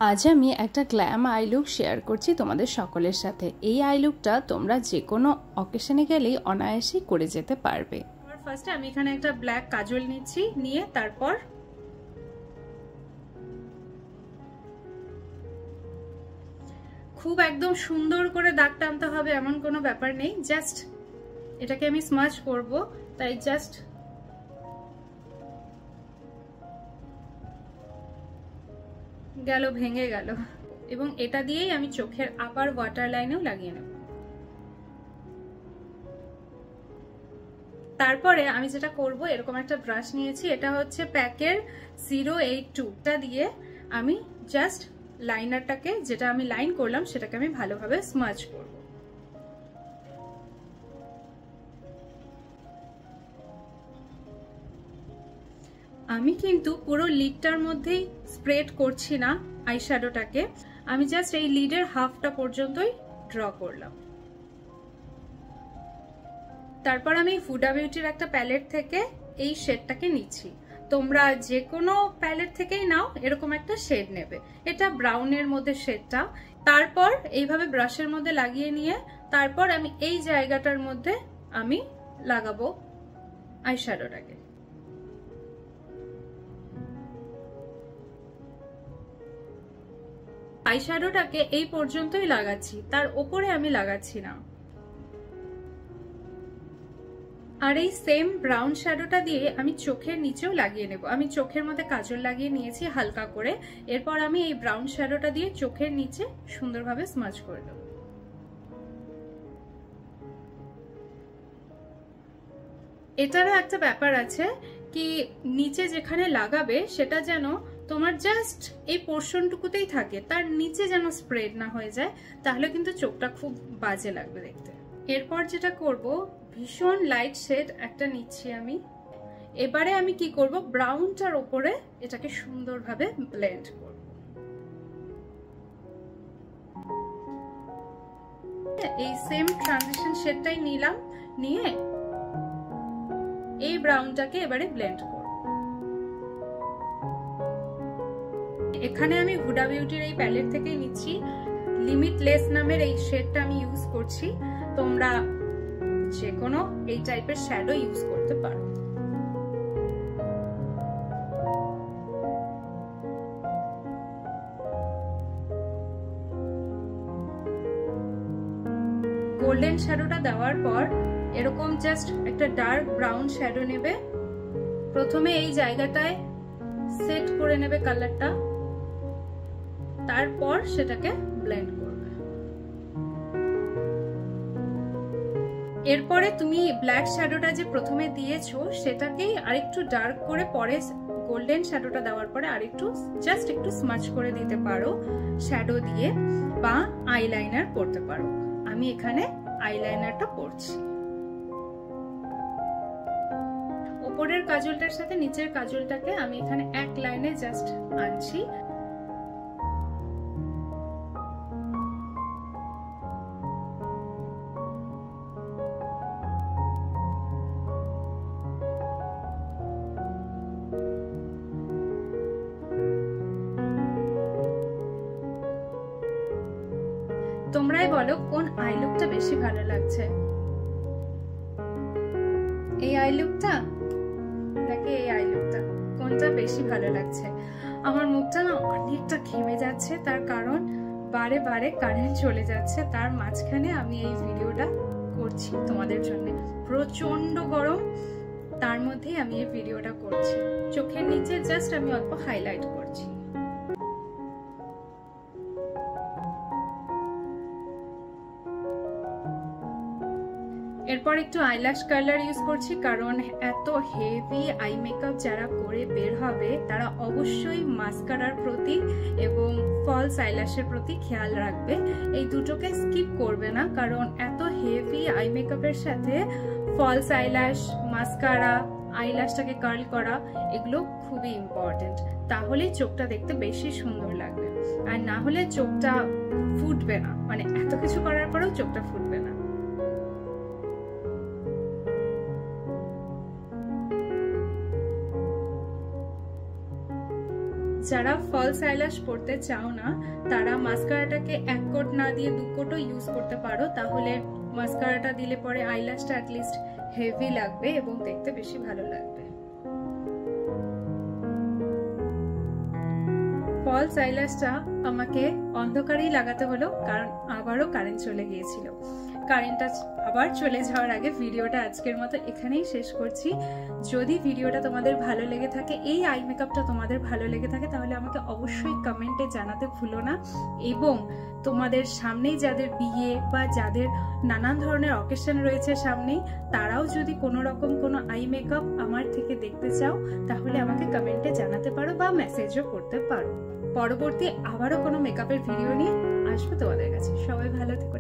আজ আমি একটা গ্ল্যাম আই লুক শেয়ার করছি তোমাদের সকলের সাথে। এই আই লুকটা তোমরা যে কোনো অকেশনে গেলেই অনায়াসেই করে যেতে পারবে। ফার্স্টে আমি এখানে একটা ব্ল্যাক কাজল নিচ্ছি, নিয়ে তারপর খুব একদম সুন্দর করে দাগ টানতে হবে এমন কোনো ব্যাপার নেই, জাস্ট এটাকে আমি স্মাচ করব, তাই জাস্ট গেল, ভেঙে গেল। এবং এটা দিয়েই আমি চোখের আপার ওয়াটার লাইনেও লাগিয়ে নেব। তারপরে আমি যেটা করব, এরকম একটা ব্রাশ নিয়েছি, এটা হচ্ছে প্যাকের 082টা দিয়ে আমি জাস্ট লাইনারটাকে, যেটা আমি লাইন করলাম সেটাকে আমি ভালোভাবে স্মাচ করব। আমি কিন্তু পুরো লিডটার মধ্যেই স্প্রেড করছি না আইশ্যাডোটাকে, আমি জাস্ট এই লিডের হাফটা পর্যন্তই ড্র করলাম। তারপর আমি হুডা বিউটির একটা প্যালেট থেকে এই শেডটাকে নিচ্ছি। তোমরা যে কোনো প্যালেট থেকেই নাও, এরকম একটা শেড নেবে। এটা ব্রাউনের মধ্যে শেডটা। তারপর এইভাবে ব্রাশের মধ্যে লাগিয়ে নিয়ে তারপর আমি এই জায়গাটার মধ্যে আমি লাগাবো আইশ্যাডোটাকে। আইশ্যাডোটাকে এই পর্যন্তই লাগাচ্ছি, তার উপরে আমি লাগাচ্ছি না। আর এই সেম ব্রাউন শ্যাডোটা দিয়ে আমি চোখের নিচেও লাগিয়ে নেব। আমি চোখের মধ্যে কাজল লাগিয়ে নিয়েছি হালকা করে, এরপর আমি এই ব্রাউন শ্যাডোটা দিয়ে চোখের নিচে সুন্দরভাবে স্মাচ করে দেব। এটারও একটা ব্যাপার আছে কি, নিচে যেখানে লাগাবে সেটা যেন তোমার জাস্ট এই পোর্শনটুকুতেই থাকে, তার নিচে যেন স্প্রেড না হয়ে যায়, তাহলে কিন্তু চোখটা খুব বাজে লাগবে দেখতে। এরপর যেটা করব, ভীষণ লাইট শেড একটা নিচ্ছি আমি। এবারে আমি কি করব, ব্রাউনটার উপরে এটাকে সুন্দরভাবে ব্লেন্ড করব। এই সেম ট্রানজিশন শেডটাই নিলাম, নিয়ে এই ব্রাউনটাকে এবারে ব্লেন্ড করব। এখানে আমি হুডা বিউটির এই প্যালেট থেকেই নিচ্ছি, লিমিটলেস নামের এই শেডটা আমি ইউজ করছি। তোমরা যে কোনো এই টাইপের শ্যাডো ইউজ করতে পারো। গোল্ডেন শ্যাডোটা দেওয়ার পর এরকম জাস্ট একটা ডার্ক ব্রাউন শ্যাডো নেবে। প্রথমে এই জায়গাটায় সেট করে নেবে কালারটা, তারপর সেটাকে ব্লেন্ড করবে। এরপরে তুমি ব্ল্যাক শ্যাডোটা যে প্রথমে দিয়েছো সেটাকেই আরেকটু ডার্ক করে পরে গোল্ডেন শ্যাডোটা দেওয়ার পরে আরেকটু জাস্ট একটু স্মাচ করে দিতে পারো শ্যাডো দিয়ে, বা আইলাইনার করতে পারো। আমি এখানে আইলাইনারটা করছি। উপরের কাজলটার সাথে নিচের কাজলটাকে আমি এখানে এক লাইনে জাস্ট আনছি। তোমরাই বলো কোন আই লুকটা বেশি ভালো লাগছে, এই আই লুকটা নাকি এই আই লুকটা, কোনটা বেশি ভালো লাগছে? আমার মুখটা না অনেকটা ঘেমে যাচ্ছে, তার কারণ বারে বারে কারেন্ট চলে যাচ্ছে, তার মাঝখানে আমি এই ভিডিওটা করছি তোমাদের জন্য। প্রচন্ড গরম, তার মধ্যেই আমি এই ভিডিওটা করছি। চোখের নিচে জাস্ট আমি অল্প হাইলাইট করছি। এরপর একটু আইল্যাশ কালার ইউজ করছি, কারণ এত হেভি আই মেকআপ যারা করে বের হবে তারা অবশ্যই মাস্কারার প্রতি এবং ফলস আইল্যাশের প্রতি খেয়াল রাখবে। এই দুটোকে স্কিপ করবে না, কারণ এত হেভি আই মেকআপের সাথে ফলস আইল্যাশ, মাস্কারা, আইল্যাশটাকে কার্ল করা, এগুলো খুবই ইম্পর্টেন্ট। তাহলেই চোখটা দেখতে বেশি সুন্দর লাগবে, আর না হলে চোখটা ফুটবে না, মানে এত কিছু করার পরেও চোখটা ফুটবে না। যারা ফলস আইল্যাশ পড়তে চাও না তারা মাস্কারাটাকে 1 কোট না দিয়ে 2 কোটও ইউজ করতে পারো, তাহলে মাস্কারাটা দিলে পরে আইল্যাশটা অ্যাটলিস্ট হেভি লাগবে এবং দেখতে বেশি ভালো লাগবে। ফলস আইল্যাশটা আমাকে অন্ধকারেই লাগাতে হলো, কারণ আবারও কারেন্ট চলে গিয়েছিল। কারেন্টটা আবার চলে যাওয়ার আগে ভিডিওটা আজকের মতো এখানেই শেষ করছি। যদি ভিডিওটা তোমাদের ভালো লেগে থাকে, এই আই মেকআপটা তোমাদের ভালো লেগে থাকে, তাহলে আমাকে অবশ্যই কমেন্টে জানাতে ভুলো না। এবং তোমাদের সামনেই যাদের বিয়ে বা যাদের নানান ধরনের অকেশন রয়েছে সামনেই, তারাও যদি কোনো রকম কোনো আই মেকআপ আমার থেকে দেখতে চাও তাহলে আমাকে কমেন্টে জানাতে পারো বা মেসেজও করতে পারো। পরবর্তী আবারও কোনো মেকআপের ভিডিও নিয়ে আসবো তোমাদের কাছে। সবাই ভালো থেকো।